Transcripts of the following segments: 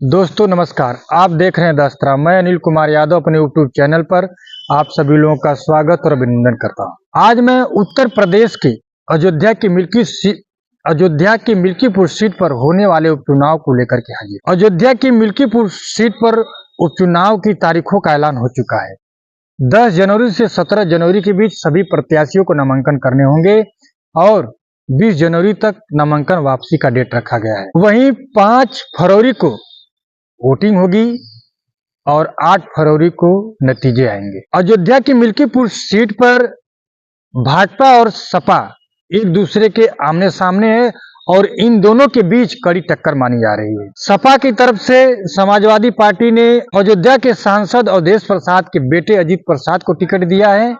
दोस्तों नमस्कार, आप देख रहे हैं द अस्त्रा। मैं अनिल कुमार यादव अपने यूट्यूब चैनल पर आप सभी लोगों का स्वागत और अभिनंदन करता हूं। आज मैं उत्तर प्रदेश के अयोध्या की मिल्कीपुर सीट पर होने वाले उपचुनाव को लेकर के हाजिर। अयोध्या की मिल्कीपुर सीट पर उपचुनाव की तारीखों का ऐलान हो चुका है। 10 जनवरी से 17 जनवरी के बीच सभी प्रत्याशियों को नामांकन करने होंगे और 20 जनवरी तक नामांकन वापसी का डेट रखा गया है। वहीं 5 फरवरी को वोटिंग होगी और 8 फरवरी को नतीजे आएंगे। अयोध्या की मिल्कीपुर सीट पर भाजपा और सपा एक दूसरे के आमने सामने है और इन दोनों के बीच कड़ी टक्कर मानी जा रही है। सपा की तरफ से समाजवादी पार्टी ने अयोध्या के सांसद अवधेश प्रसाद के बेटे अजीत प्रसाद को टिकट दिया है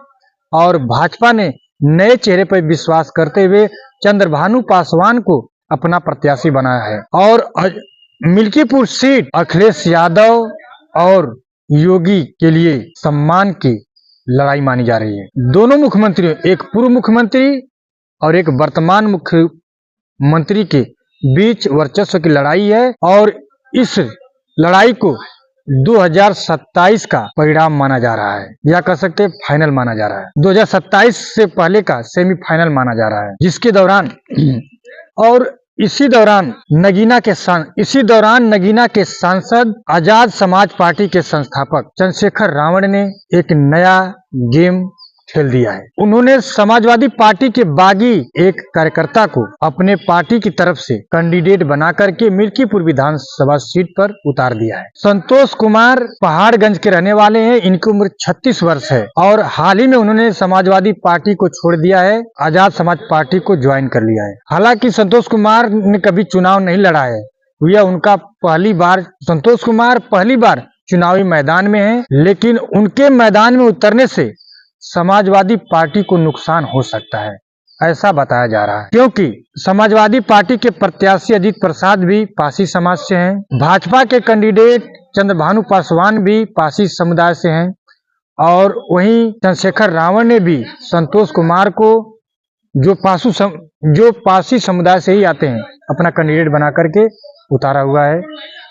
और भाजपा ने नए चेहरे पर विश्वास करते हुए चंद्रभानु पासवान को अपना प्रत्याशी बनाया है। और मिल्कीपुर सीट अखिलेश यादव और योगी के लिए सम्मान की लड़ाई मानी जा रही है। दोनों मुख्यमंत्री, एक पूर्व मुख्यमंत्री और एक वर्तमान मुख्यमंत्री के बीच वर्चस्व की लड़ाई है और इस लड़ाई को 2027 का परिणाम माना जा रहा है या कह सकते हैं फाइनल माना जा रहा है। 2027 से पहले का सेमीफाइनल माना जा रहा है, जिसके दौरान और इसी दौरान नगीना के सांसद आजाद समाज पार्टी के संस्थापक चंद्रशेखर रावण ने एक नया गेम खेल दिया है। उन्होंने समाजवादी पार्टी के बागी एक कार्यकर्ता को अपने पार्टी की तरफ से कैंडिडेट बना करके मिल्कीपुर विधानसभा सीट पर उतार दिया है। संतोष कुमार पहाड़गंज के रहने वाले हैं, इनकी उम्र 36 वर्ष है और हाल ही में उन्होंने समाजवादी पार्टी को छोड़ दिया है, आजाद समाज पार्टी को ज्वाइन कर लिया है। हालांकि संतोष कुमार ने कभी चुनाव नहीं लड़ा है, यह उनका संतोष कुमार पहली बार चुनावी मैदान में है, लेकिन उनके मैदान में उतरने से समाजवादी पार्टी को नुकसान हो सकता है, ऐसा बताया जा रहा है, क्योंकि समाजवादी पार्टी के प्रत्याशी अजीत प्रसाद भी पासी समाज से हैं। भाजपा के कैंडिडेट चंद्रभानु पासवान भी पासी समुदाय से हैं और वहीं चंद्रशेखर रावण ने भी संतोष कुमार को जो पासी समुदाय से ही आते हैं अपना कैंडिडेट बना करके उतारा हुआ है।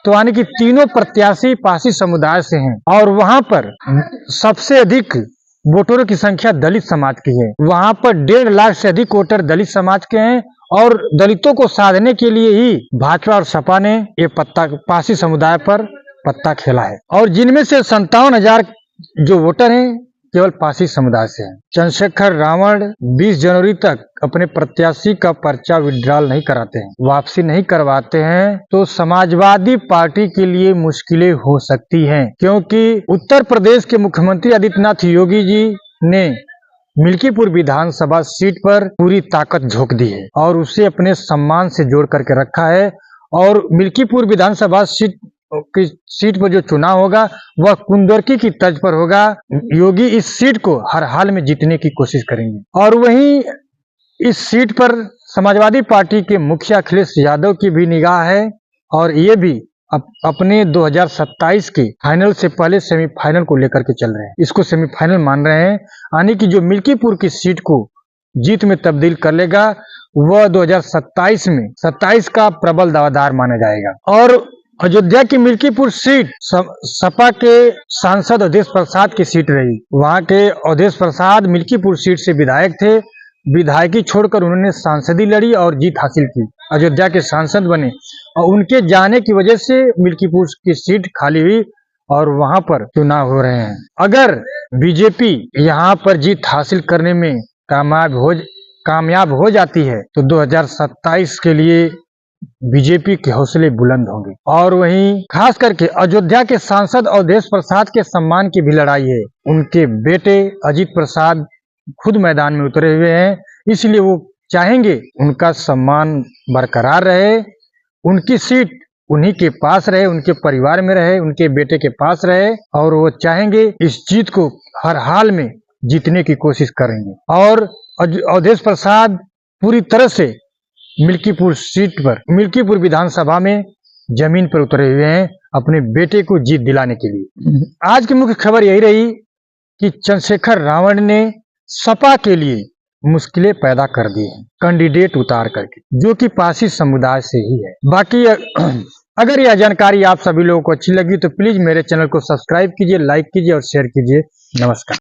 तो यानी कि तीनों प्रत्याशी पासी समुदाय से हैं और वहां पर सबसे अधिक वोटरों की संख्या दलित समाज की है। वहां पर 1.5 लाख से अधिक वोटर दलित समाज के हैं और दलितों को साधने के लिए ही भाजपा और सपा ने ये पासी समुदाय पर पत्ता खेला है और जिनमें से 57,000 जो वोटर हैं केवल पासी समुदाय से हैं। चंद्रशेखर रावण 20 जनवरी तक अपने प्रत्याशी का पर्चा विड्रॉल नहीं कराते हैं, वापसी नहीं करवाते हैं, तो समाजवादी पार्टी के लिए मुश्किलें हो सकती हैं, क्योंकि उत्तर प्रदेश के मुख्यमंत्री आदित्यनाथ योगी जी ने मिल्कीपुर विधानसभा सीट पर पूरी ताकत झोंक दी है और उसे अपने सम्मान से जोड़ करके रखा है। और मिल्कीपुर विधानसभा सीट पर जो चुनाव होगा वह कुंदरकी की तर्ज पर होगा। योगी इस सीट को हर हाल में जीतने की कोशिश करेंगे और वहीं इस सीट पर समाजवादी पार्टी के मुखिया अखिलेश यादव की भी निगाह है और ये भी अपने 2027 के फाइनल से पहले सेमीफाइनल को लेकर के चल रहे हैं, इसको सेमीफाइनल मान रहे हैं, यानी कि जो मिल्कीपुर की सीट को जीत में तब्दील कर लेगा वह 2027 में 27 का प्रबल दावेदार माना जाएगा। और अयोध्या की मिल्कीपुर सीट सपा के सांसद अवधेश प्रसाद की सीट रही। वहां के अवधेश प्रसाद मिल्कीपुर सीट से विधायक थे, विधायकी छोड़कर उन्होंने सांसदी लड़ी और जीत हासिल की, अयोध्या के सांसद बने और उनके जाने की वजह से मिल्कीपुर की सीट खाली हुई और वहां पर चुनाव हो रहे हैं। अगर बीजेपी यहां पर जीत हासिल करने में कामयाब हो जाती है तो 2027 के लिए बीजेपी के हौसले बुलंद होंगे। और वहीं खास करके अयोध्या के सांसद अवधेश प्रसाद के सम्मान की भी लड़ाई है। उनके बेटे अजीत प्रसाद खुद मैदान में उतरे हुए हैं, इसलिए वो चाहेंगे उनका सम्मान बरकरार रहे, उनकी सीट उन्हीं के पास रहे, उनके परिवार में रहे, उनके बेटे के पास रहे और वो चाहेंगे इस जीत को हर हाल में जीतने की कोशिश करेंगे। और अवधेश प्रसाद पूरी तरह से मिल्कीपुर विधानसभा में जमीन पर उतरे हुए हैं अपने बेटे को जीत दिलाने के लिए। आज की मुख्य खबर यही रही कि चंद्रशेखर रावण ने सपा के लिए मुश्किलें पैदा कर दी हैं कैंडिडेट उतार करके, जो कि पासी समुदाय से ही है। बाकी अगर यह जानकारी आप सभी लोगों को अच्छी लगी तो प्लीज मेरे चैनल को सब्सक्राइब कीजिए, लाइक कीजिए और शेयर कीजिए। नमस्कार।